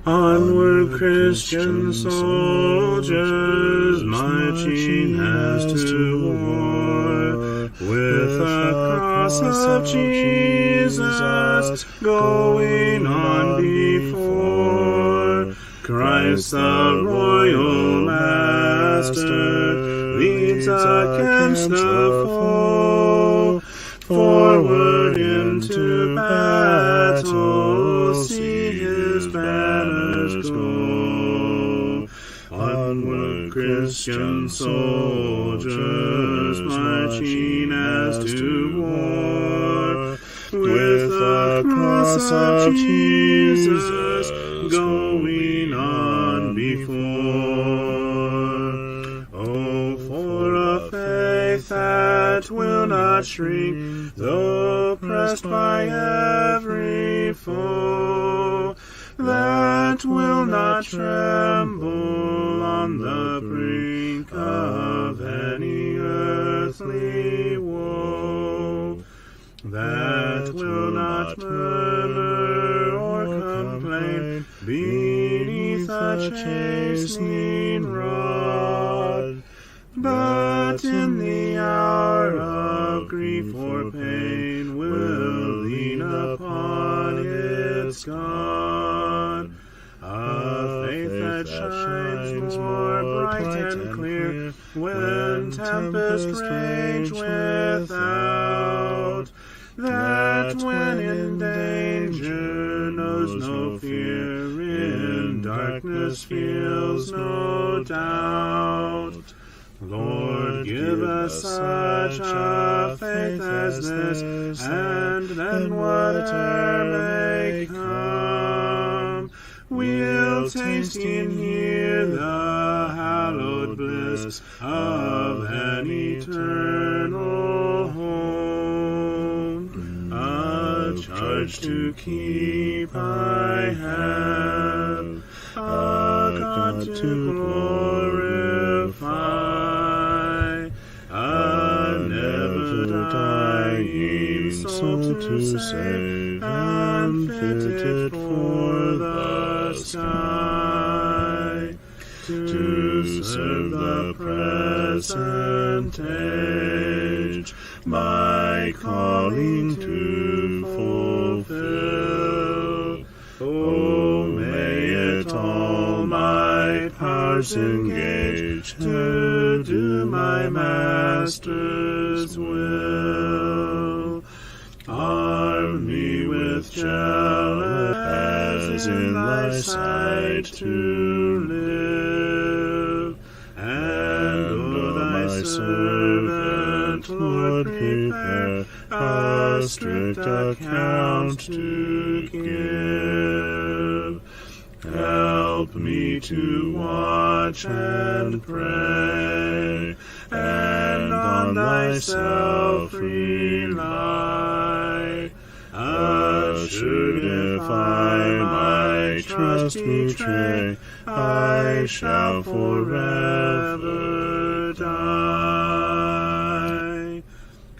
Onward, Christian soldiers, marching as to war, with the cross of Jesus going on before. Christ the royal master leads against the foe. Forward into battle, see his banners go. Onward, Christian soldiers, marching as to war, with the cross of Jesus going on before. Oh, for a faith that will not shrink, though pressed by every foe, that will not tremble on the brink of any earthly woe, that will not murmur or complain beneath a chastening rod, but in the hour of grief or pain will lean upon its God. A faith that shines more bright and clear when tempests rage without, that when in danger knows no fear, in darkness feels no doubt. Lord, give us such a faith as this, and then whatever may come, we'll taste and hear the hallowed bliss of an eternal home. A charge to keep I have, a God to glorify, a never-dying soul to save, and fitted for the sky, to serve the present age, my calling to fulfill. Oh, may it all my powers engage to do my Master's will. Arm me with jealous as in thy sight to live, and O thy servant, Lord, prepare a strict account to give. Help me to watch and pray, and on thyself rely. Assured if I my trust betray, I shall forever die.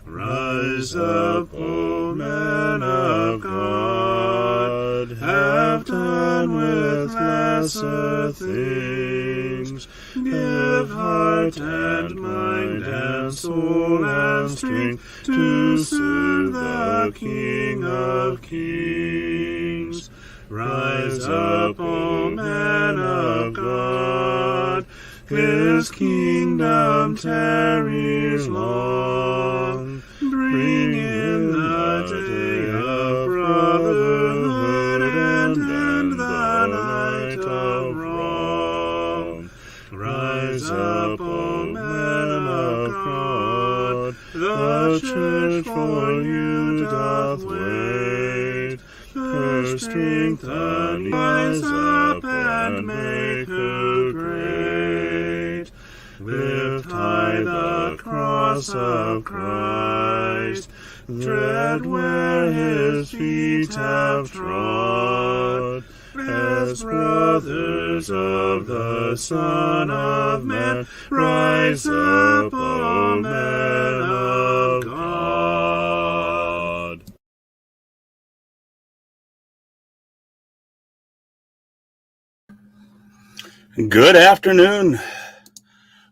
Rise up, O men of God, have done with lesser things. Give heart and mind and soul and strength to serve the King of Kings. Rise up, O men of God, his kingdom tarries long. Bring in the day of brotherhood and end the night of wrong. Rise up, O men of God, the church for you doth wait. Her strengthen, rise up and make her great. Lift high the cross of Christ, tread where his feet have trod. As brothers of the Son of Man, rise up, O men of God. Good afternoon.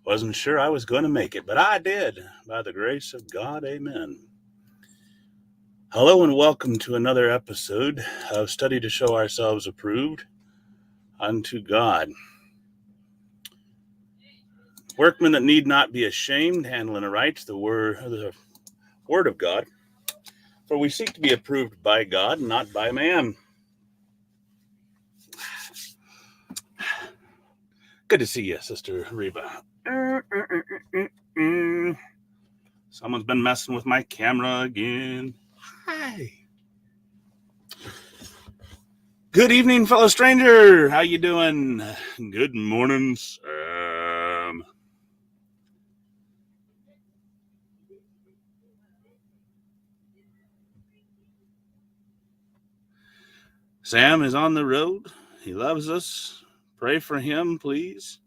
Wasn't sure I was going to make it, but I did. By the grace of God, amen. Hello and welcome to another episode of Study to Show Ourselves Approved unto God. Workmen that need not be ashamed, handling aright the word of God. For we seek to be approved by God, not by man. Good to see you, Sister Reba. Someone's been messing with my camera again. Hi. Good evening, fellow stranger. How you doing? Good morning, Sam. Sam is on the road. He loves us. Pray for him, please.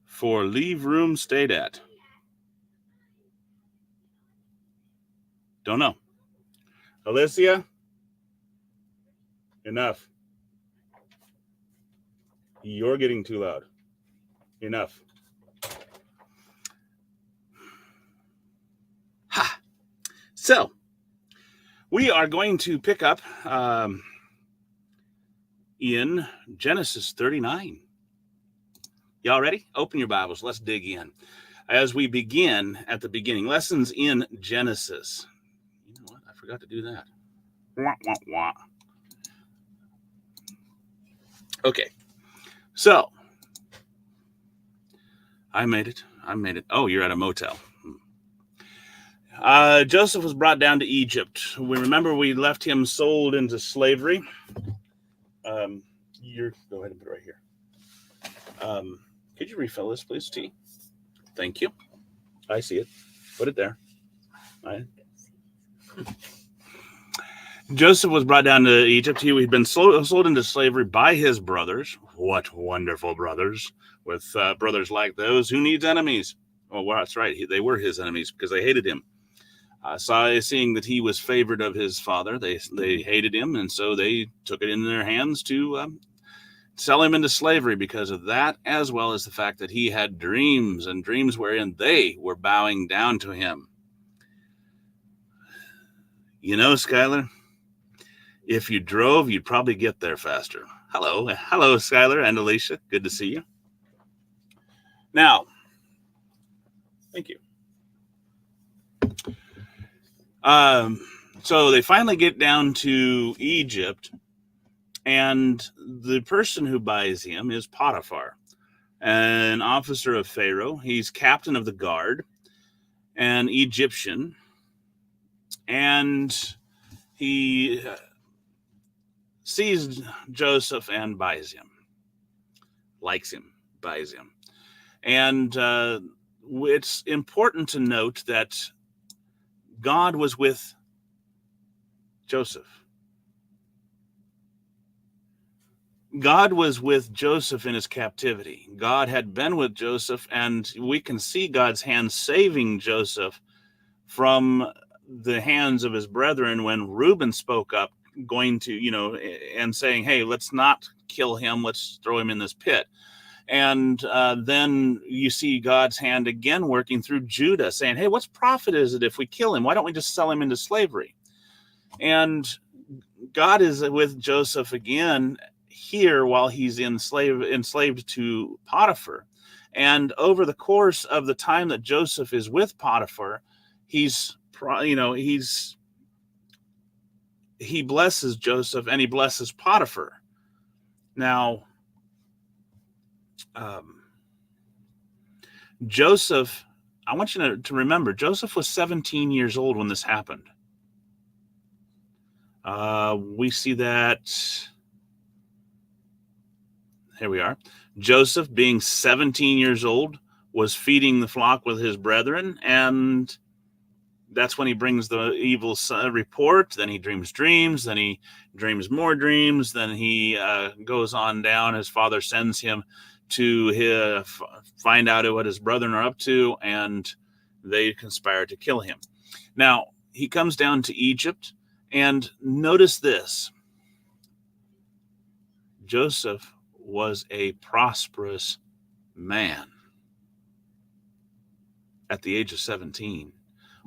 For leave room stayed at. Don't know. Alicia? Enough. You're getting too loud. Enough. Ha! So, we are going to pick up in Genesis 39. Y'all ready? Open your Bibles. Let's dig in. As we begin at the beginning, lessons in Genesis. You know what? I forgot to do that. Wah, wah, wah. Okay. So, I made it. Oh, you're at a motel. Joseph was brought down to Egypt. We remember we left him sold into slavery. Go ahead and put it right here. Could you refill this, please, tea? Thank you. I see it. Put it there. All right. Joseph was brought down to Egypt. He had been sold into slavery by his brothers. What wonderful brothers. With brothers like those, who needs enemies? Oh, well, that's right. They were his enemies because they hated him. Seeing that he was favored of his father, they hated him, and so they took it in their hands to sell him into slavery because of that, as well as the fact that he had dreams, and dreams wherein they were bowing down to him. You know, Skylar, if you drove, you'd probably get there faster. Hello, Skylar and Alicia. Good to see you. Now, thank you. So they finally get down to Egypt, and the person who buys him is Potiphar, an officer of Pharaoh. He's captain of the guard, an Egyptian, and he sees Joseph and buys him, likes him, buys him. And it's important to note that God was with Joseph. God was with Joseph in his captivity. God had been with Joseph, and we can see God's hand saving Joseph from the hands of his brethren when Reuben spoke up, going to, and saying, hey, let's not kill him. Let's throw him in this pit. And then you see God's hand again working through Judah, saying, hey, what's profit is it if we kill him? Why don't we just sell him into slavery? And God is with Joseph again here while he's enslaved to Potiphar. And over the course of the time that Joseph is with Potiphar, he blesses Joseph and he blesses Potiphar. Now, Joseph, I want you to remember, Joseph was 17 years old when this happened. We see that. Here we are. Joseph, being 17 years old, was feeding the flock with his brethren, and that's when he brings the evil report. Then he dreams dreams. Then he dreams more dreams. Then he goes on down. His father sends him to find out what his brethren are up to, and they conspire to kill him. Now, he comes down to Egypt, and notice this. Joseph was a prosperous man at the age of 17,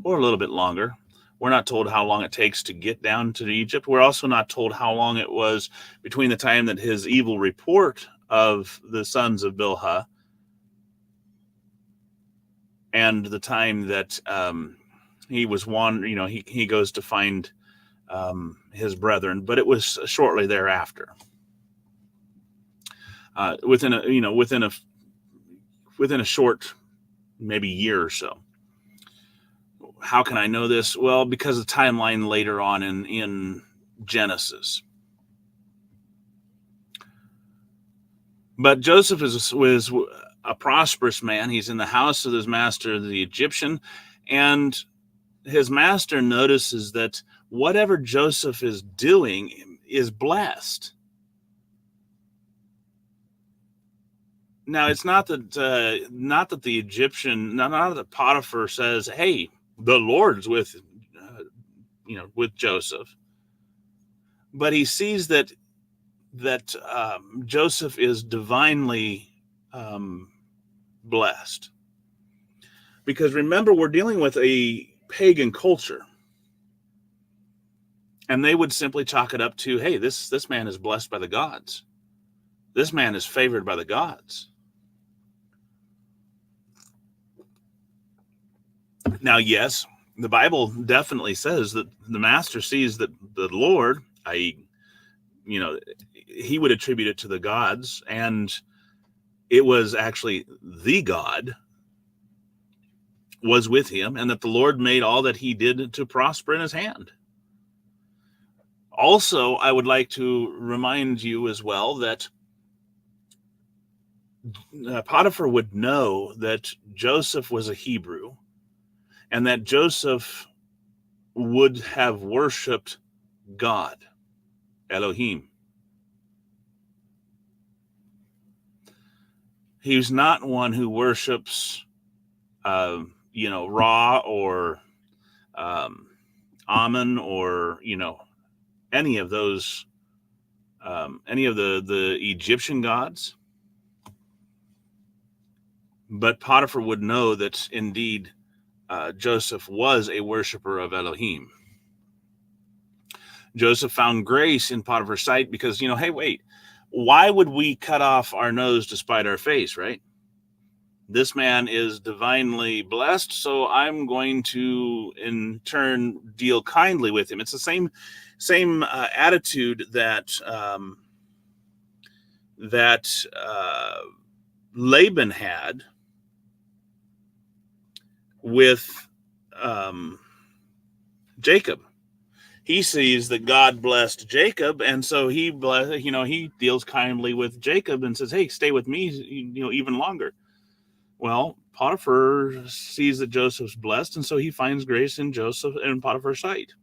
or a little bit longer. We're not told how long it takes to get down to Egypt. We're also not told how long it was between the time that his evil report of the sons of Bilhah and the time that he was he goes to find his brethren, but it was shortly thereafter. Within a short, maybe year or so. How can I know this? Well, because of the timeline later on in Genesis. But Joseph was a prosperous man. He's in the house of his master, the Egyptian, and his master notices that whatever Joseph is doing is blessed. Now, it's not that the Egyptian, not that Potiphar says, "Hey, the Lord's with Joseph," but he sees that Joseph is divinely blessed. Because remember, we're dealing with a pagan culture, and they would simply chalk it up to, "Hey, this man is blessed by the gods. This man is favored by the gods." Now, yes, the Bible definitely says that the master sees that the Lord, i.e., he would attribute it to the gods, and it was actually the God was with him, and that the Lord made all that he did to prosper in his hand. Also, I would like to remind you as well that Potiphar would know that Joseph was a Hebrew, and that Joseph would have worshipped God, Elohim. He's not one who worships, Ra or Ammon or any of those, any of the Egyptian gods. But Potiphar would know that indeed Joseph was a worshiper of Elohim. Joseph found grace in Potiphar's sight because, hey, wait, why would we cut off our nose to spite our face, right? This man is divinely blessed, so I'm going to, in turn, deal kindly with him. It's the same attitude that Laban had with Jacob. He sees that God blessed Jacob, and so he deals kindly with Jacob and says, "Hey, stay with me, even longer." Well, Potiphar sees that Joseph's blessed, and so he finds grace in Joseph and Potiphar's sight.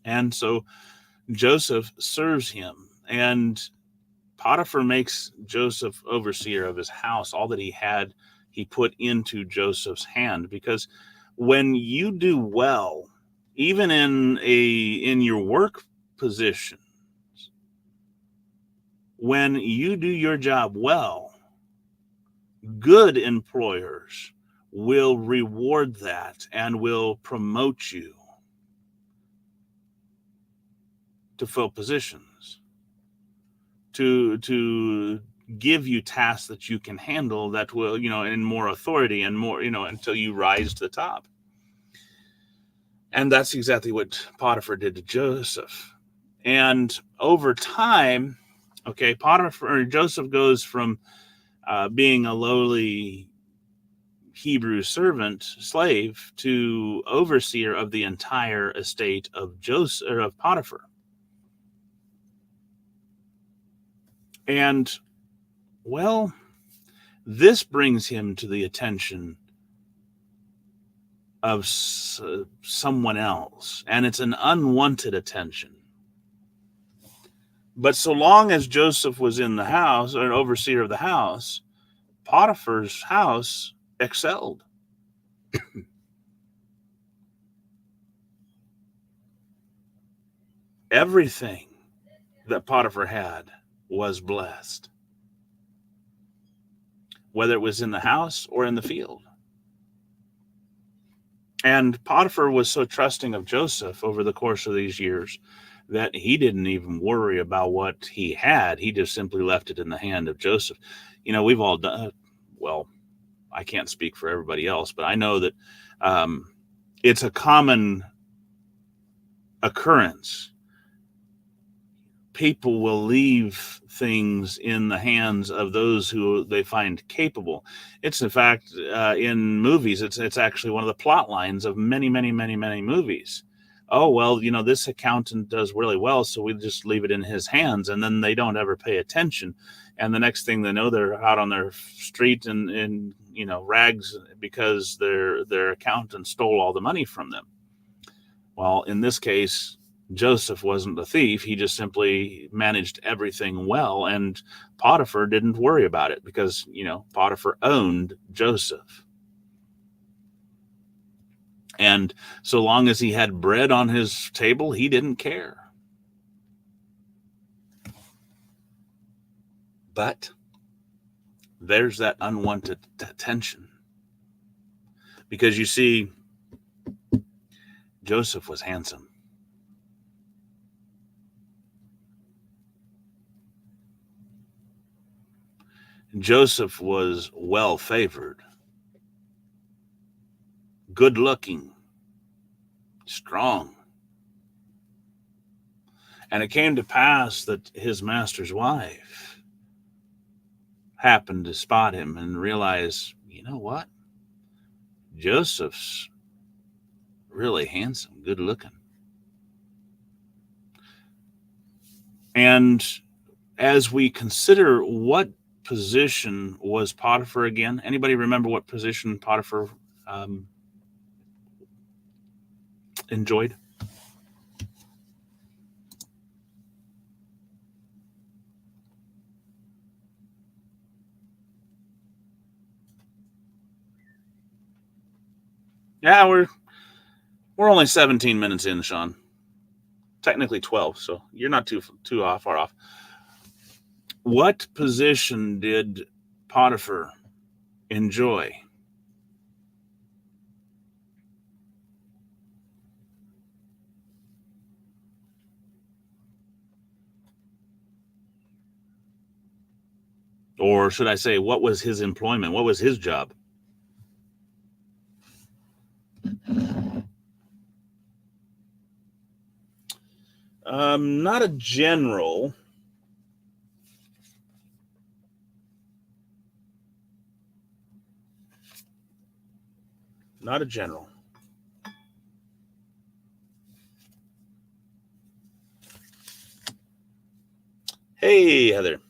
And so Joseph serves him, and Potiphar makes Joseph overseer of his house. All that he had, he put into Joseph's hand, because when you do well, even in your work positions, when you do your job well, good employers will reward that and will promote you to fill positions, to give you tasks that you can handle that will, in more authority and more, until you rise to the top. And that's exactly what Potiphar did to Joseph. And over time, Joseph goes from being a lowly Hebrew slave to overseer of the entire estate of Joseph, or of Potiphar. And, well, this brings him to the attention of someone else, and it's an unwanted attention. But so long as Joseph was in the house, or an overseer of the house, Potiphar's house excelled. Everything that Potiphar had was blessed, whether it was in the house or in the field. And Potiphar was so trusting of Joseph over the course of these years that he didn't even worry about what he had. He just simply left it in the hand of Joseph. We've all done, well, I can't speak for everybody else, but I know that it's a common occurrence. People will leave things in the hands of those who they find capable. It's in fact in movies, it's actually one of the plot lines of many, many, many, many movies. Oh, well, this accountant does really well, so we just leave it in his hands, and then they don't ever pay attention. And the next thing they know, they're out on their street in rags because their accountant stole all the money from them. Well, in this case, Joseph wasn't a thief. He just simply managed everything well, and Potiphar didn't worry about it because, Potiphar owned Joseph. And so long as he had bread on his table, he didn't care. But there's that unwanted attention. Because you see, Joseph was handsome. Joseph was well favored, good looking, strong. And it came to pass that his master's wife happened to spot him and realize, you know what? Joseph's really handsome, good looking. And as we consider what position was Potiphar again, anybody remember what position Potiphar enjoyed? Yeah, we're only 17 minutes in, Sean. Technically 12, so you're not too far off. What position did Potiphar enjoy? Or should I say, what was his employment? What was his job? Not a general. Not a general. Hey, Heather.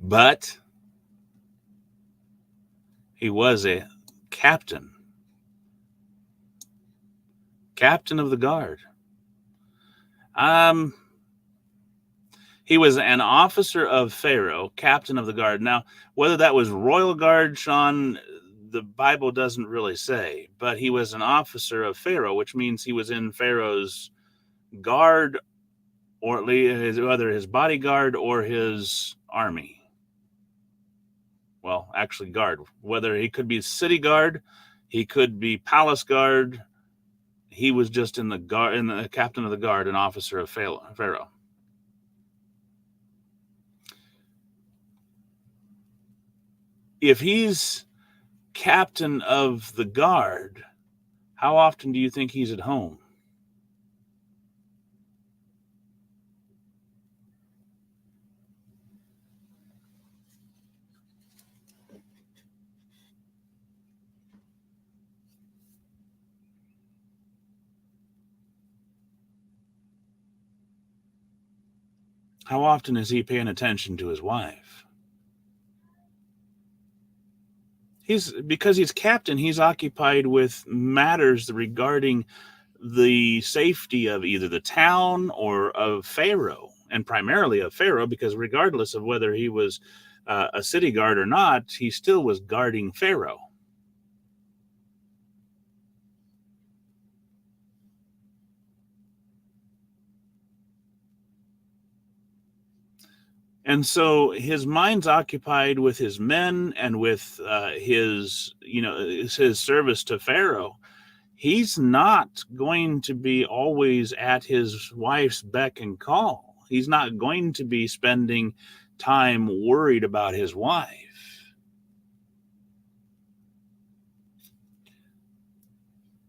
But he was a captain of the guard. He was an officer of Pharaoh, captain of the guard. Now, whether that was royal guard, Sean, the Bible doesn't really say, but he was an officer of Pharaoh, which means he was in Pharaoh's guard, or at least whether his bodyguard or his army. Well, actually guard. Whether he could be city guard, he could be palace guard. He was just in the captain of the guard, an officer of Pharaoh. If he's captain of the guard, how often do you think he's at home? How often is he paying attention to his wife? Because he's captain, he's occupied with matters regarding the safety of either the town or of Pharaoh. and primarily of Pharaoh, because regardless of whether he was a city guard or not, he still was guarding Pharaoh. And so his mind's occupied with his men and with his service to Pharaoh. He's not going to be always at his wife's beck and call. He's not going to be spending time worried about his wife.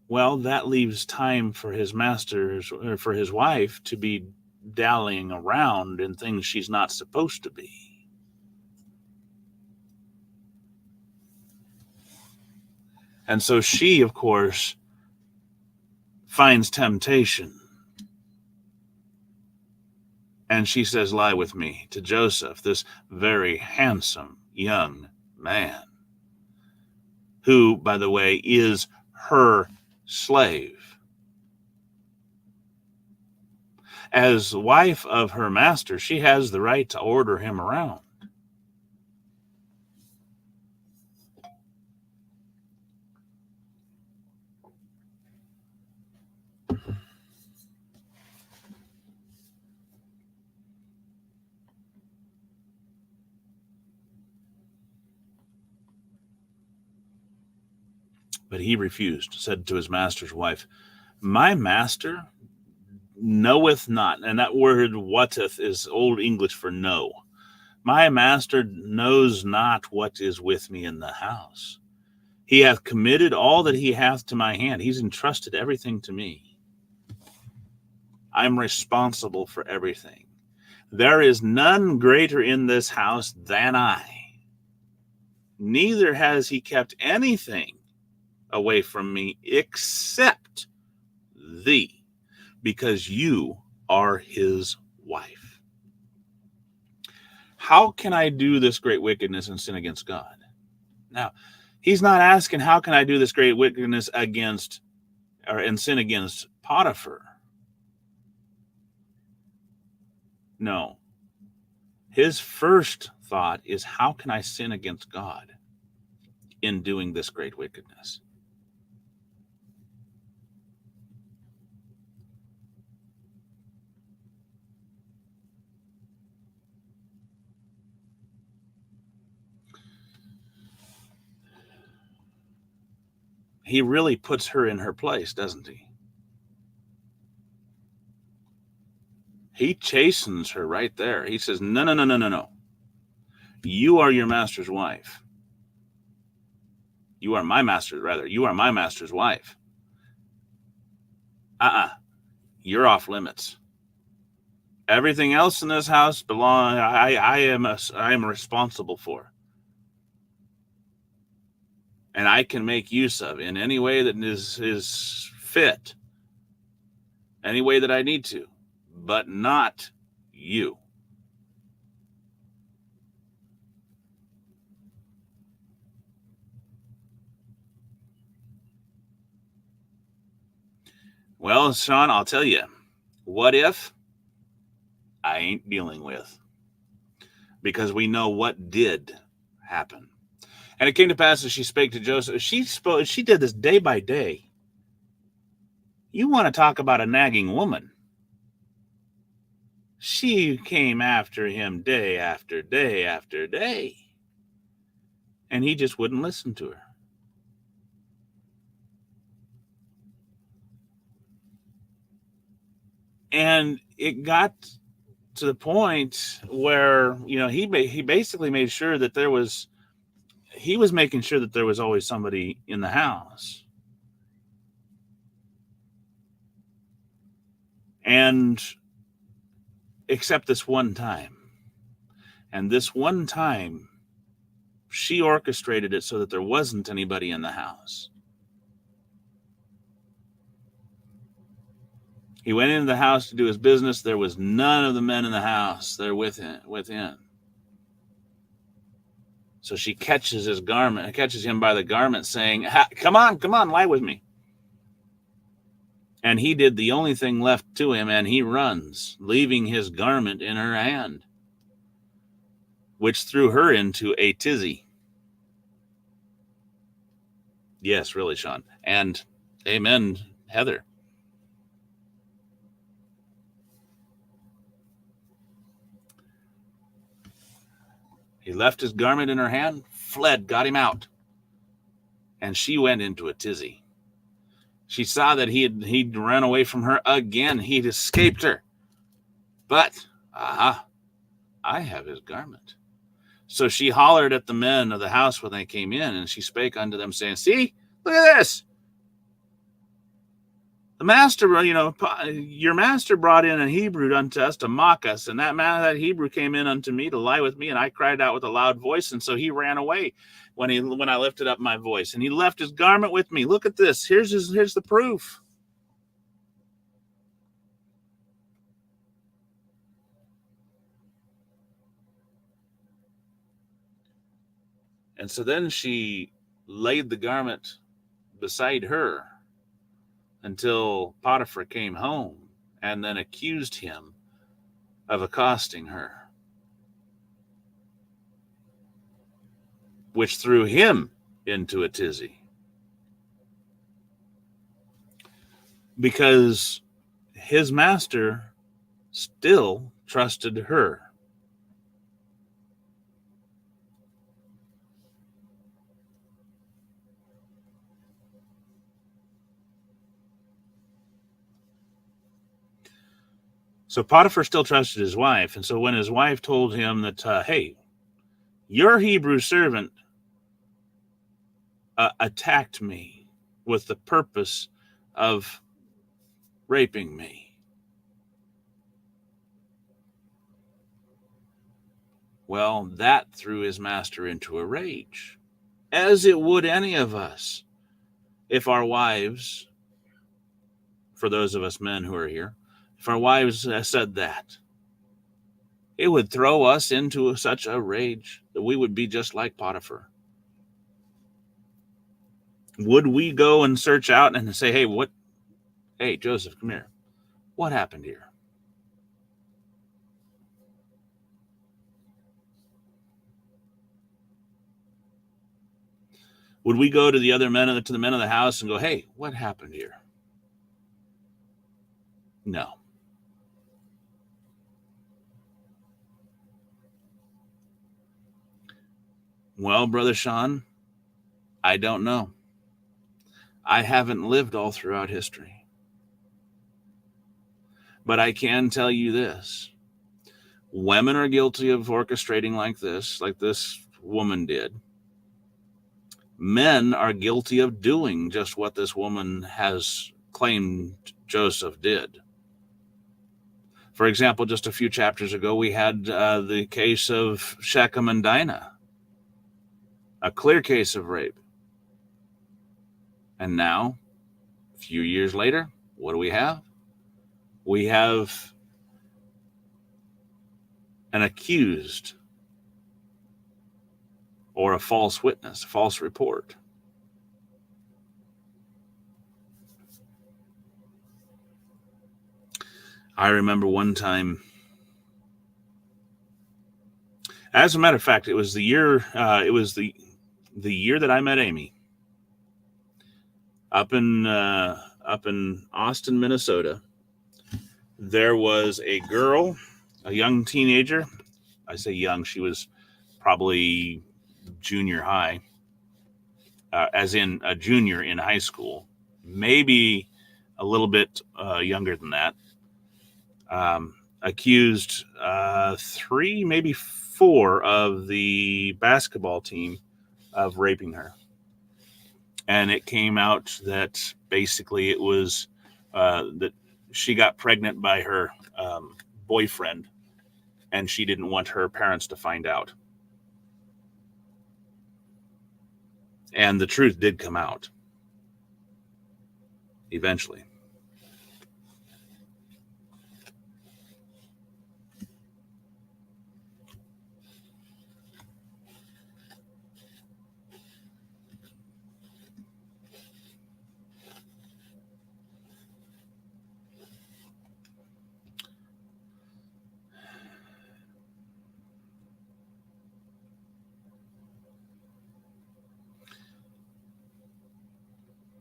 Well, that leaves time for his masters, or for his wife, to be dallying around in things she's not supposed to be. And so she, of course, finds temptation. And she says, "Lie with me," to Joseph, this very handsome young man, who, by the way, is her slave. As wife of her master, she has the right to order him around. But he refused, said to his master's wife, "My master knoweth not," and that word wotteth is Old English for know. "My master knows not what is with me in the house. He hath committed all that he hath to my hand." He's entrusted everything to me. I'm responsible for everything. "There is none greater in this house than I. Neither has he kept anything away from me except thee, because you are his wife. How can I do this great wickedness and sin against God?" Now, he's not asking, how can I do this great wickedness and sin against Potiphar? No. His first thought is, how can I sin against God in doing this great wickedness? He really puts her in her place, doesn't he? He chastens her right there. He says, "No, no, no, no, no, no. You are your master's wife. You are my master's, rather. You are my master's wife. You're off limits. Everything else in this house I am responsible for. And I can make use of in any way that is fit, any way that I need to, but not you." Well, Sean, I'll tell you, what if I ain't dealing with? Because we know what did happen. "And it came to pass as she spake to Joseph," she did this day by day. You want to talk about a nagging woman? She came after him day after day after day, and he just wouldn't listen to her. And it got to the point where, he basically made sure that he was making sure that there was always somebody in the house. And except this one time. And this one time, she orchestrated it so that there wasn't anybody in the house. He went into the house to do his business. There was none of the men in the house there within. So she catches him by the garment, saying, "Come on, lie with me." And he did the only thing left to him, and he runs, leaving his garment in her hand, which threw her into a tizzy. Yes, really, Sean. And amen, Heather. He left his garment in her hand, fled, got him out. And she went into a tizzy. She saw that he'd run away from her again. He'd escaped her. But, I have his garment. So she hollered at the men of the house when they came in, and she spake unto them, saying, See, look at this. The master, your master brought in a Hebrew unto us to mock us, and that Hebrew came in unto me to lie with me, and I cried out with a loud voice, and so he ran away when I lifted up my voice, and he left his garment with me. Look at this. Here's the proof. And so then she laid the garment beside her until Potiphar came home and then accused him of accosting her, which threw him into a tizzy. Because his master still trusted her. So Potiphar still trusted his wife. And so when his wife told him that, hey, your Hebrew servant attacked me with the purpose of raping me. Well, that threw his master into a rage, as it would any of us if our wives, for those of us men who are here, if our wives said that. It would throw us into such a rage that we would be just like Potiphar. Would we go and search out and say, hey, Joseph, come here. What happened here? Would we go to the men of the house and go, hey, what happened here? No. Well, Brother Sean, I don't know. I haven't lived all throughout history. But I can tell you this. Women are guilty of orchestrating like this woman did. Men are guilty of doing just what this woman has claimed Joseph did. For example, just a few chapters ago, we had the case of Shechem and Dinah, a clear case of rape. And now, a few years later, what do we have? We have an accused or a false witness, a false report. I remember one time, as a matter of fact, it was the year that I met Amy up in Austin, Minnesota. There was a girl, a young teenager. I say young, she was probably junior high, as in a junior in high school, maybe a little bit younger than that. Accused 3, maybe 4 of the basketball team of raping her. And it came out that basically it was that she got pregnant by her boyfriend, and she didn't want her parents to find out. And the truth did come out eventually.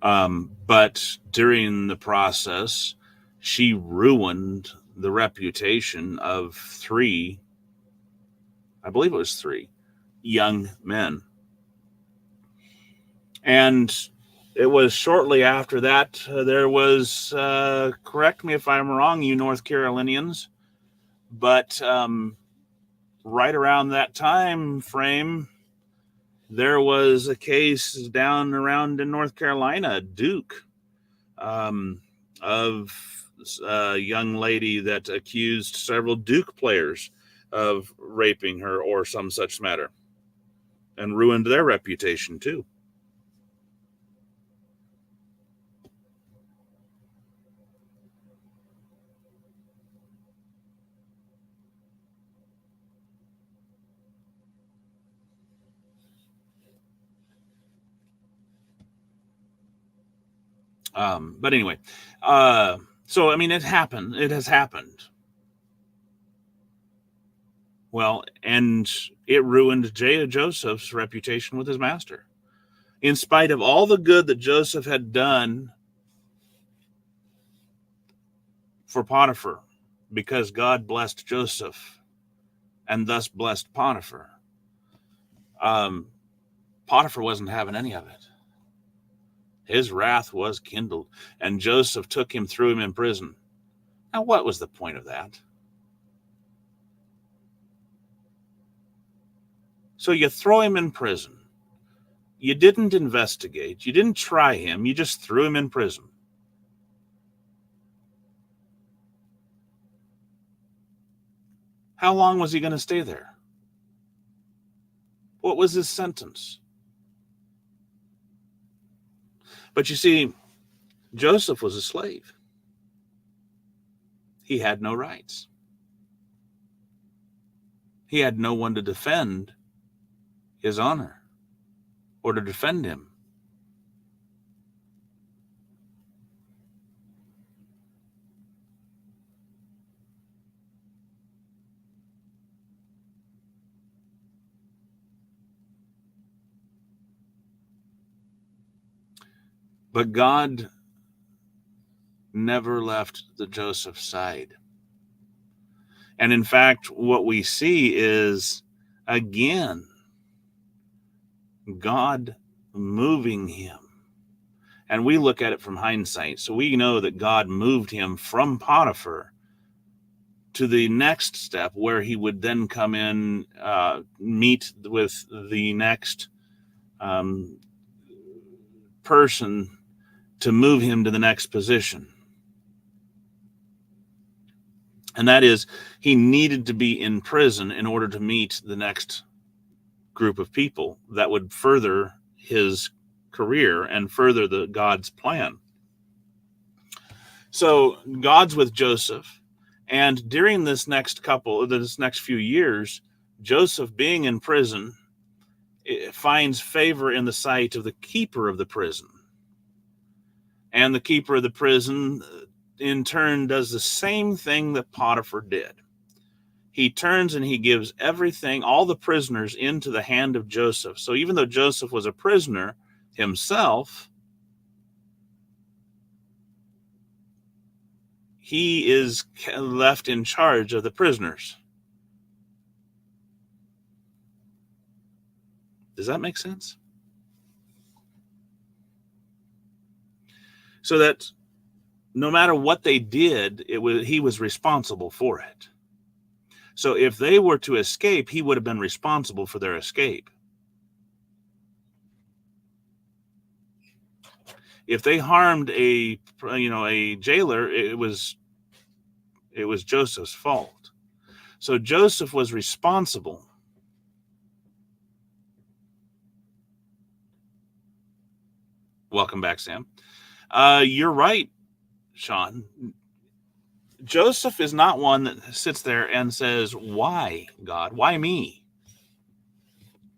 But during the process, she ruined the reputation of three, I believe it was three, young men. And it was shortly after that, there was, correct me if I'm wrong, you North Carolinians, but right around that time frame, there was a case down around in North Carolina, Duke, of a young lady that accused several Duke players of raping her or some such matter and ruined their reputation too. But anyway, so I mean, it happened. It has happened. Well, and it ruined Joseph's reputation with his master. In spite of all the good that Joseph had done for Potiphar, because God blessed Joseph and thus blessed Potiphar, um, Potiphar wasn't having any of it. His wrath was kindled, and Joseph took him, threw him in prison. Now, what was the point of that? So you throw him in prison. You didn't investigate. You didn't try him. You just threw him in prison. How long was he going to stay there? What was his sentence? But you see, Joseph was a slave. He had no rights. He had no one to defend his honor or to defend him. But God never left the Joseph side. And in fact, what we see is, again, God moving him. And we look at it from hindsight. So we know that God moved him from Potiphar to the next step where he would then come in, meet with the next person to move him to the next position. And that is, he needed to be in prison in order to meet the next group of people that would further his career and further the God's plan. So God's with Joseph, and during this next few years, Joseph being in prison finds favor in the sight of the keeper of the prison, and the keeper of the prison in turn does the same thing that Potiphar did. He turns and he gives everything, all the prisoners, into the hand of Joseph. So even though Joseph was a prisoner himself, he is left in charge of the prisoners. Does that make sense? So that no matter what they did, he was responsible for it. So if they were to escape, he would have been responsible for their escape. If they harmed a jailer, it was Joseph's fault. So Joseph was responsible. Welcome back, Sam. You're right, Sean. Joseph is not one that sits there and says, "Why, God? Why me?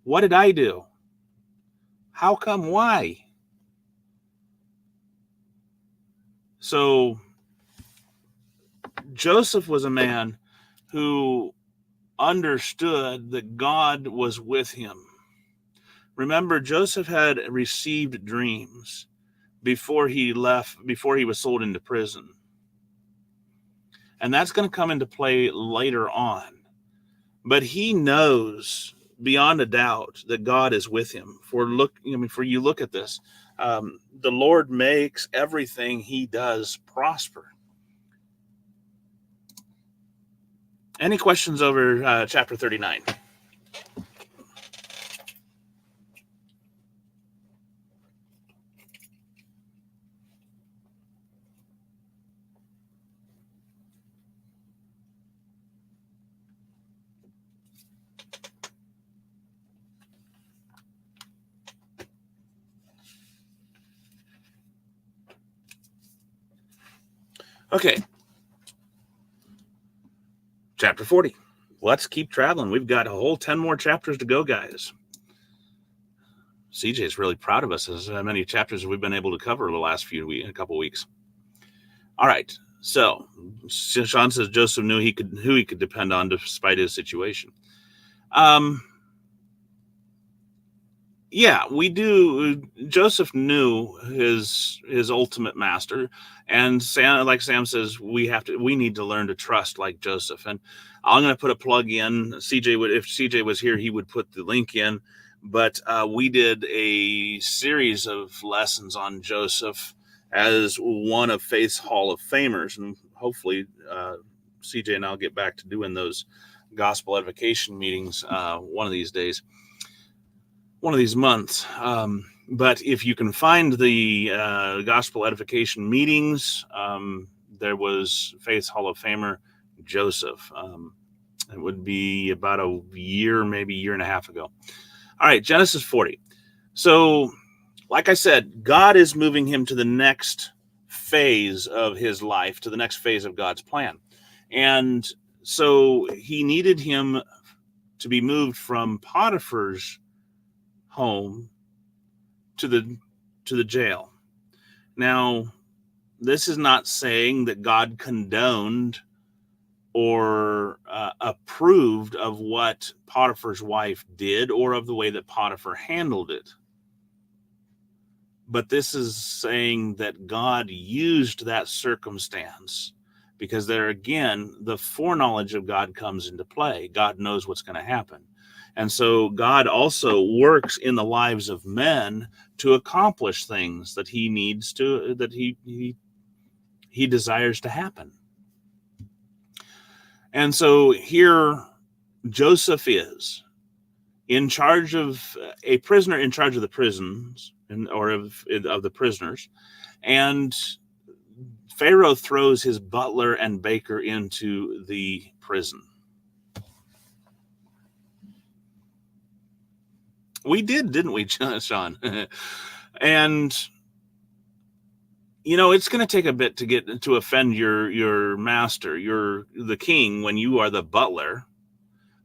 What did I do? How come? Why?" So Joseph was a man who understood that God was with him. Remember, Joseph had received dreams before he was sold into prison. And that's going to come into play later on. But he knows beyond a doubt that God is with him. For you look at this, the Lord makes everything he does prosper. Any questions over chapter 39? Okay. Chapter 40. Let's keep traveling. We've got a whole 10 more chapters to go, guys. CJ is really proud of us as many chapters as we've been able to cover the last couple weeks. All right. So Sean says Joseph knew who he could depend on despite his situation. Yeah, we do. Joseph knew his ultimate master, and like Sam says, we need to learn to trust like Joseph. And I'm going to put a plug in. If CJ was here, he would put the link in. But we did a series of lessons on Joseph as one of Faith's Hall of Famers, and hopefully CJ and I'll get back to doing those gospel edification meetings one of these days. One of these months. But if you can find the gospel edification meetings, there was Faith's Hall of Famer Joseph. It would be about a year, maybe year and a half ago. All right, Genesis 40. So, like I said, God is moving him to the next phase of his life, to the next phase of God's plan. And so he needed him to be moved from Potiphar's home to the jail. Now, this is not saying that God condoned or approved of what Potiphar's wife did or of the way that Potiphar handled it. But this is saying that God used that circumstance, because there again, the foreknowledge of God comes into play. God knows what's going to happen. And so God also works in the lives of men to accomplish things that he needs to, that he desires to happen. And so here Joseph is in charge of a prisoner, in charge of the prisons or of the prisoners. And Pharaoh throws his butler and baker into the prison. We did, didn't we, Sean? And, it's going to take a bit to get to offend your master, the king, when you are the butler,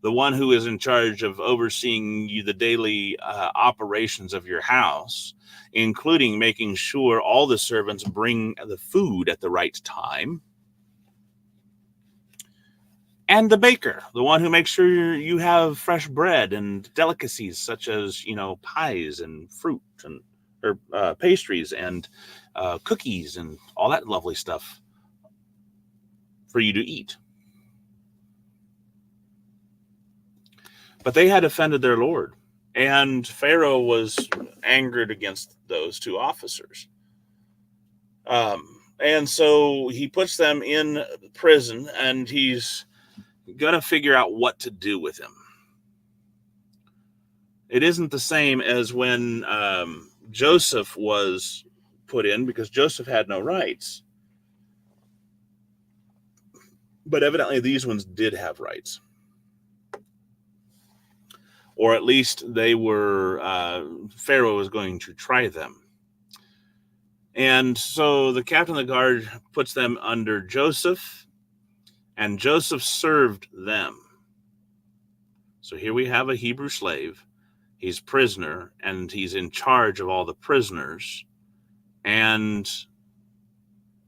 the one who is in charge of overseeing the daily operations of your house, including making sure all the servants bring the food at the right time. And the baker, the one who makes sure you have fresh bread and delicacies such as, pies and fruit or pastries and cookies and all that lovely stuff for you to eat. But they had offended their Lord, and Pharaoh was angered against those two officers. And so he puts them in prison, and he's going to figure out what to do with him. It isn't the same as when Joseph was put in, because Joseph had no rights. But evidently these ones did have rights. Or at least they were, Pharaoh was going to try them. And so the captain of the guard puts them under Joseph, and Joseph served them. So here we have a Hebrew slave. He's prisoner, and he's in charge of all the prisoners. And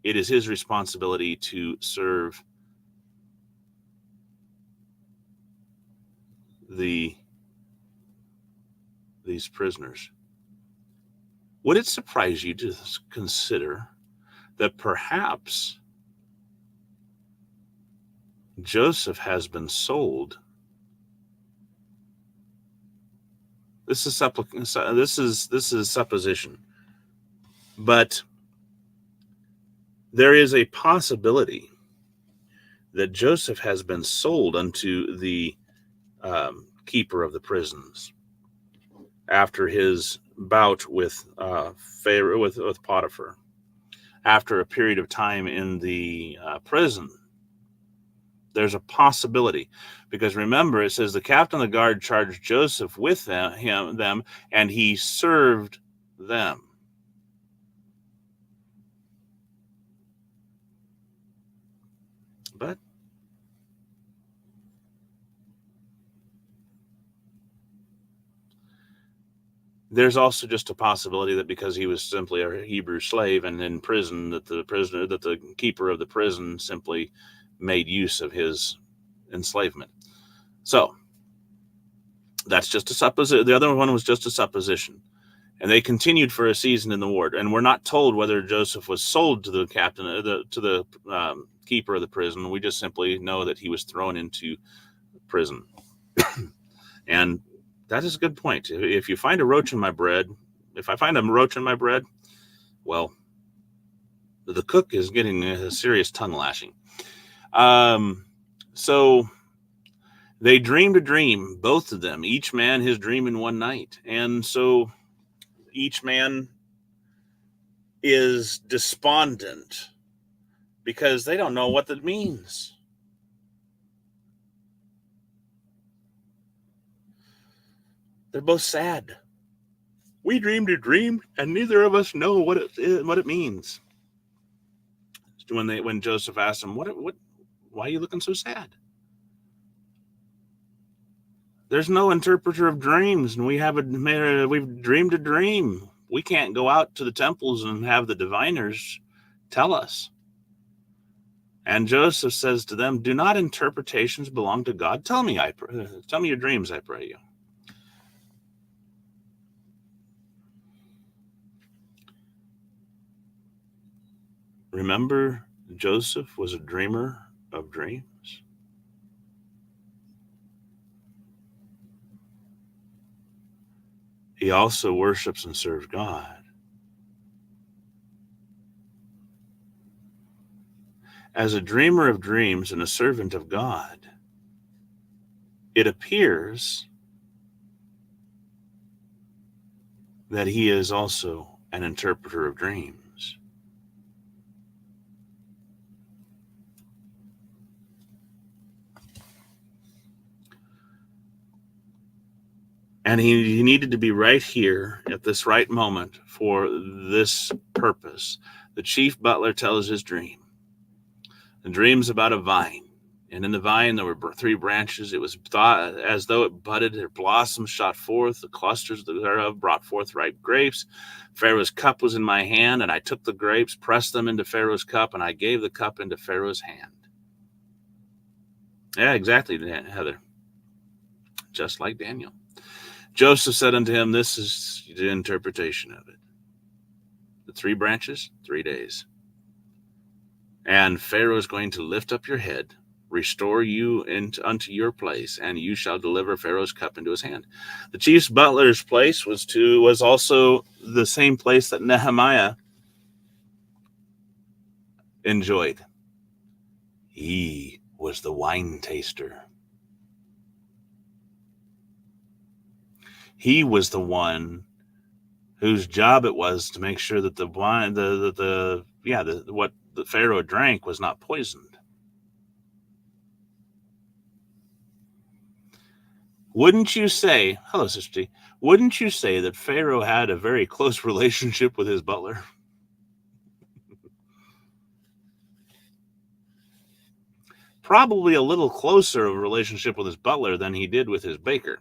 it is his responsibility to serve these prisoners. Would it surprise you to consider that perhaps Joseph has been sold? This is supposition, but there is a possibility that Joseph has been sold unto the keeper of the prisons after his bout with Pharaoh, with Potiphar. After a period of time in the prison, there's a possibility, because remember, it says the captain of the guard charged Joseph with them, and he served them. But there's also just a possibility that because he was simply a Hebrew slave and in prison, that the keeper of the prison simply made use of his enslavement. So that's just a supposition. The other one was just a supposition. And they continued for a season in the ward. And we're not told whether Joseph was sold to the captain, to the keeper of the prison. We just simply know that he was thrown into prison. And that is a good point. If you find a roach in my bread, if I find a roach in my bread, well, the cook is getting a serious tongue lashing. So they dreamed a dream, both of them, each man his dream in one night. And so each man is despondent because they don't know what that means. They're both sad. We dreamed a dream, and neither of us know what it means. When Joseph asked him, "Why are you looking so sad?" There's no interpreter of dreams, and we've dreamed a dream. We can't go out to the temples and have the diviners tell us. And Joseph says to them, "Do not interpretations belong to God? Tell me your dreams, I pray you." Remember, Joseph was a dreamer of dreams. He also worships and serves God. As a dreamer of dreams and a servant of God, it appears that he is also an interpreter of dreams. And he needed to be right here at this right moment for this purpose. The chief butler tells his dream. The dream's about a vine. And in the vine, there were 3 branches. It was thought as though it budded, their blossoms shot forth, the clusters thereof brought forth ripe grapes. Pharaoh's cup was in my hand, and I took the grapes, pressed them into Pharaoh's cup, and I gave the cup into Pharaoh's hand. Yeah, exactly, Heather. Just like Daniel. Joseph said unto him, "This is the interpretation of it. The 3 branches, 3 days. And Pharaoh is going to lift up your head, restore you unto your place, and you shall deliver Pharaoh's cup into his hand." The chief butler's place was also the same place that Nehemiah enjoyed. He was the wine taster. He was the one whose job it was to make sure that the wine, what the Pharaoh drank was not poisoned. Wouldn't you say, hello, Sister T, wouldn't you say that Pharaoh had a very close relationship with his butler? Probably a little closer of a relationship with his butler than he did with his baker.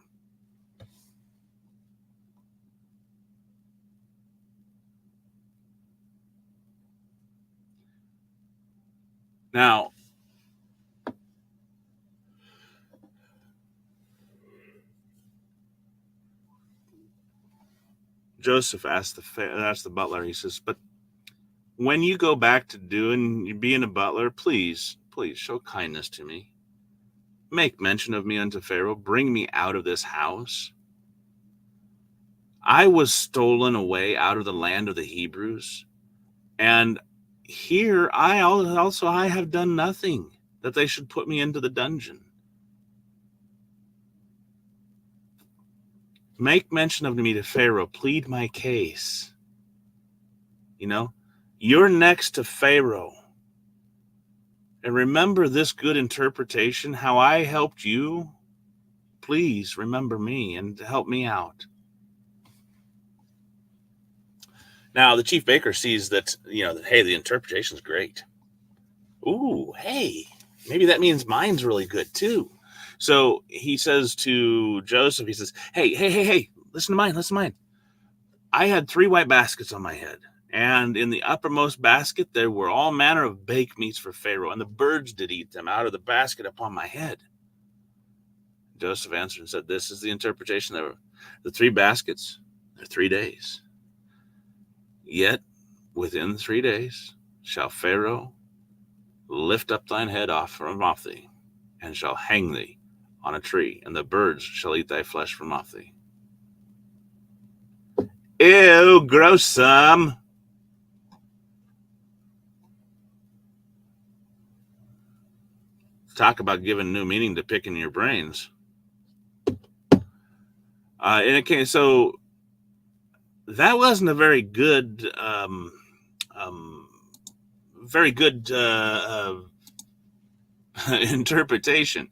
Now, Joseph asked the butler, he says, but when you go back to being a butler, please show kindness to me. Make mention of me unto Pharaoh. Bring me out of this house. I was stolen away out of the land of the Hebrews, and here I have done nothing that they should put me into the dungeon. Make mention of me to Pharaoh. Plead my case. You're next to Pharaoh. And remember this good interpretation, how I helped you. Please remember me and help me out. Now, the chief baker sees that, hey, the interpretation's great. Ooh, hey, maybe that means mine's really good too. So he says to Joseph, he says, hey, listen to mine. I had 3 white baskets on my head, and in the uppermost basket there were all manner of baked meats for Pharaoh, and the birds did eat them out of the basket upon my head. Joseph answered and said, this is the interpretation. There were the 3 baskets, they're 3 days. Yet within 3 days shall Pharaoh lift up thine head from off thee, and shall hang thee on a tree, and the birds shall eat thy flesh from off thee. Ew, gruesome. Talk about giving new meaning to picking your brains. And it came, so that wasn't a very good, interpretation.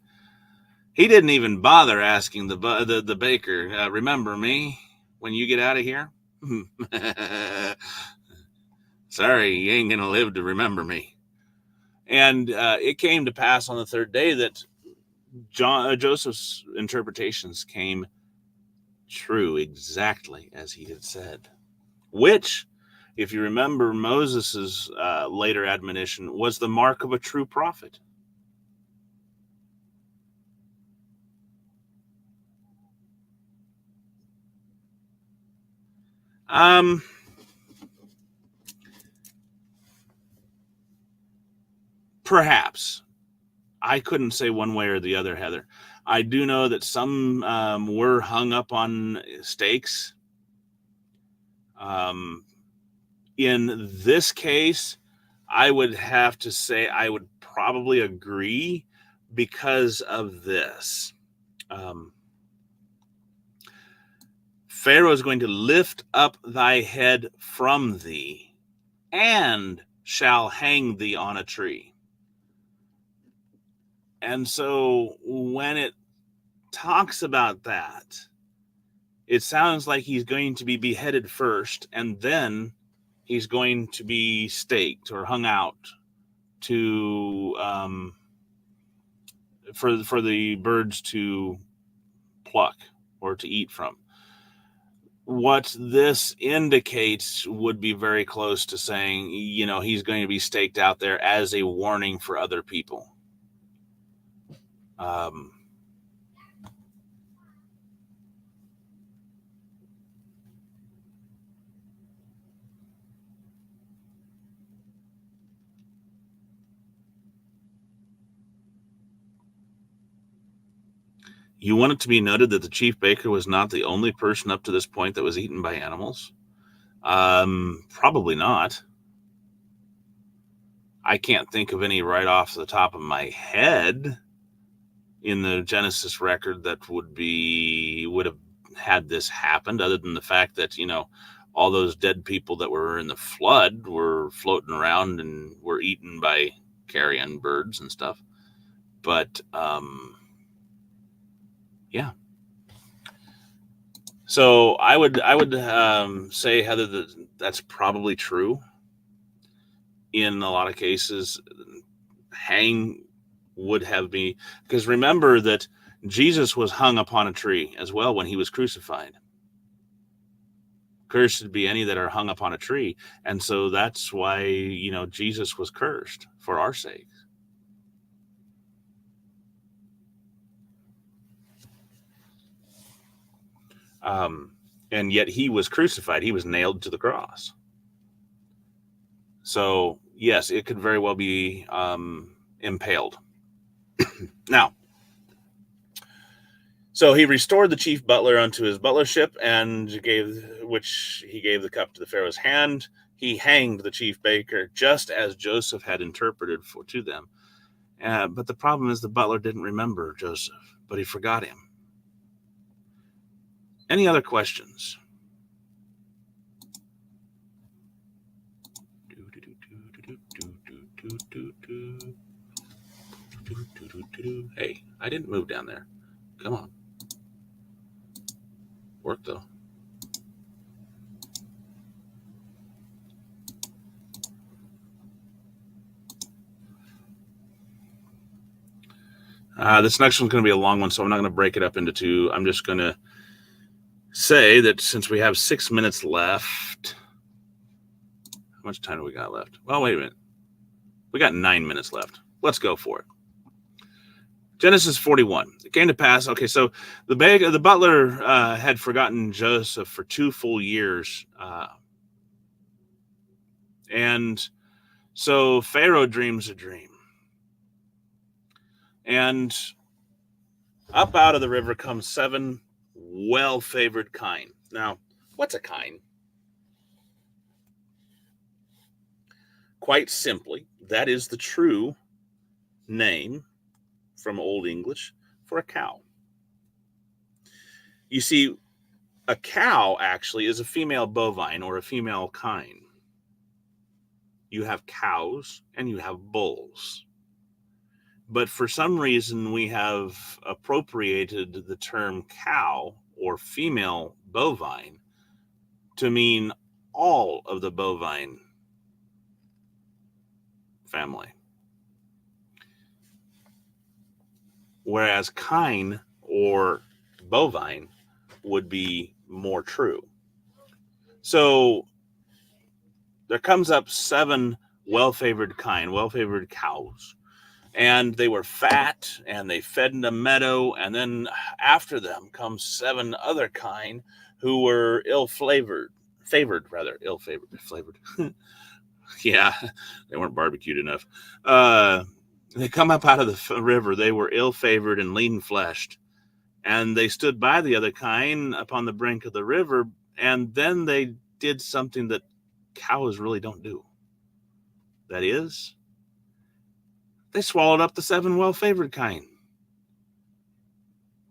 He didn't even bother asking the baker, remember me when you get out of here? Sorry, you ain't gonna live to remember me. And it came to pass on the 3rd day that Joseph's interpretations came true exactly as he had said, which, if you remember Moses's later admonition, was the mark of a true prophet. Perhaps. I couldn't say one way or the other, Heather. I do know that some were hung up on stakes. In this case, I would have to say I would probably agree because of this. Pharaoh is going to lift up thy head from thee and shall hang thee on a tree. And so when it talks about that, it sounds like he's going to be beheaded first, and then he's going to be staked or hung out to for the birds to pluck or to eat from. What this indicates would be very close to saying, he's going to be staked out there as a warning for other people. You want it to be noted that the chief baker was not the only person up to this point that was eaten by animals? Probably not. I can't think of any right off the top of my head in the Genesis record that would have had this happened, other than the fact that, all those dead people that were in the flood were floating around and were eaten by carrion birds and stuff. But, yeah. So I would say, Heather, that that's probably true. In a lot of cases, hang would have been, because remember that Jesus was hung upon a tree as well when he was crucified. Cursed be any that are hung upon a tree. And so that's why, Jesus was cursed for our sake. And yet he was crucified. He was nailed to the cross. So, yes, it could very well be impaled. Now, so he restored the chief butler unto his butlership, and he gave the cup to the Pharaoh's hand. He hanged the chief baker, just as Joseph had interpreted to them. But the problem is the butler didn't remember Joseph, but he forgot him. Any other questions? Hey, I didn't move down there. Come on. Work, though. This next one's going to be a long one, so I'm not going to break it up into two. I'm just going to say that since we have 6 minutes left, how much time do we got left? Well, wait a minute. We got 9 minutes left. Let's go for it. Genesis 41. It came to pass. Okay, so the butler had forgotten Joseph for 2 full years. And so Pharaoh dreams a dream. And up out of the river comes 7 well-favored kine. Now, what's a kine? Quite simply, that is the true name from Old English for a cow. You see, a cow actually is a female bovine or a female kine. You have cows and you have bulls. But for some reason, we have appropriated the term cow or female bovine to mean all of the bovine family. Whereas kine or bovine would be more true. So there comes up 7 well-favored kine, well-favored cows. And they were fat, and they fed in the meadow. And then after them comes 7 other kine who were ill-flavored. Yeah, they weren't barbecued enough. They come up out of the river. They were ill-favored and lean-fleshed. And they stood by the other kine upon the brink of the river. And then they did something that cows really don't do. That is, they swallowed up the 7 well-favored kine.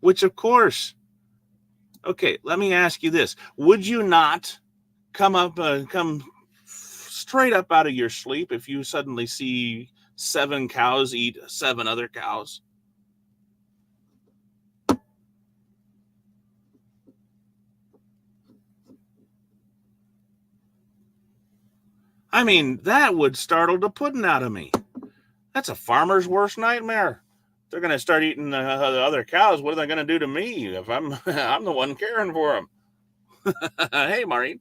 Which, of course, okay, let me ask you this. Would you not come straight up out of your sleep if you suddenly see 7 cows eat 7 other cows? I mean, that would startle the pudding out of me. That's a farmer's worst nightmare. They're going to start eating the other cows. What are they going to do to me if I'm the one caring for them? Hey, Maureen.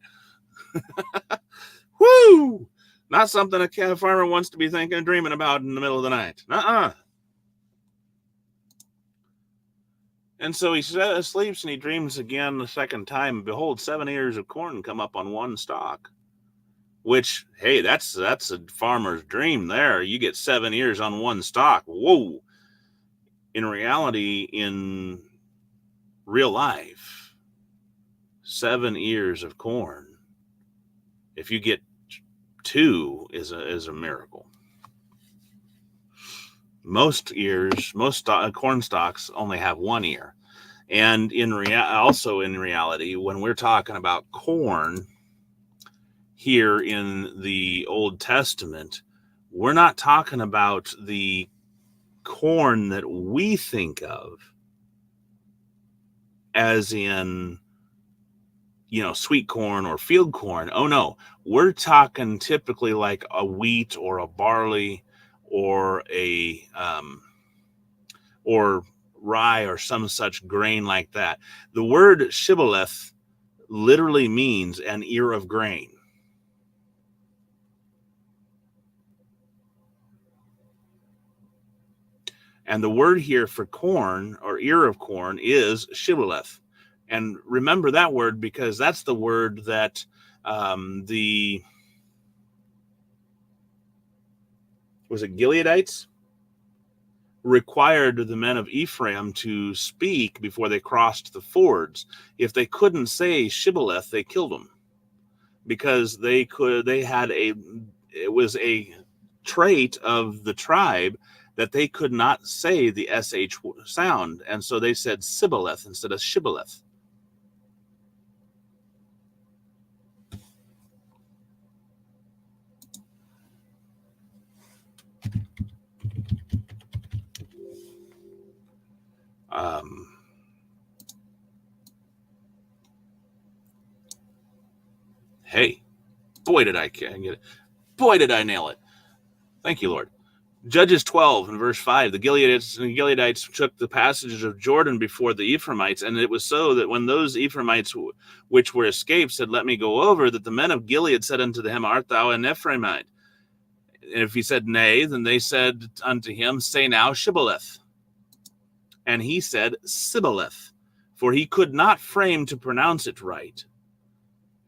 Woo! Not something a farmer wants to be thinking and dreaming about in the middle of the night. And so he sleeps and he dreams again the second time. Behold, 7 ears of corn come up on one stalk. Which, hey, that's a farmer's dream there. You get 7 ears on one stalk. Whoa. In reality, in real life, 7 ears of corn, if you get 2, is a miracle. Most corn stalks only have 1 ear. And also in reality, when we're talking about corn here in the Old Testament, we're not talking about the corn that we think of as in, sweet corn or field corn. Oh no, we're talking typically like a wheat or a barley or or rye or some such grain like that. The word shibboleth literally means an ear of grain. And the word here for corn or ear of corn is shibboleth. And remember that word, because that's the word that was it Gileadites required the men of Ephraim to speak before they crossed the fords. If they couldn't say Shibboleth, they killed them, because it was a trait of the tribe that they could not say the sh sound, and so they said Sibboleth instead of Shibboleth. Hey, boy, did I get it. Boy, did I nail it. Thank you, Lord. Judges 12 and verse 5, the Gileadites took the passages of Jordan before the Ephraimites, and it was so that when those Ephraimites which were escaped said, let me go over, that the men of Gilead said unto them, art thou an Ephraimite? And if he said, nay, then they said unto him, say now Shibboleth. And he said, Sibboleth, for he could not frame to pronounce it right.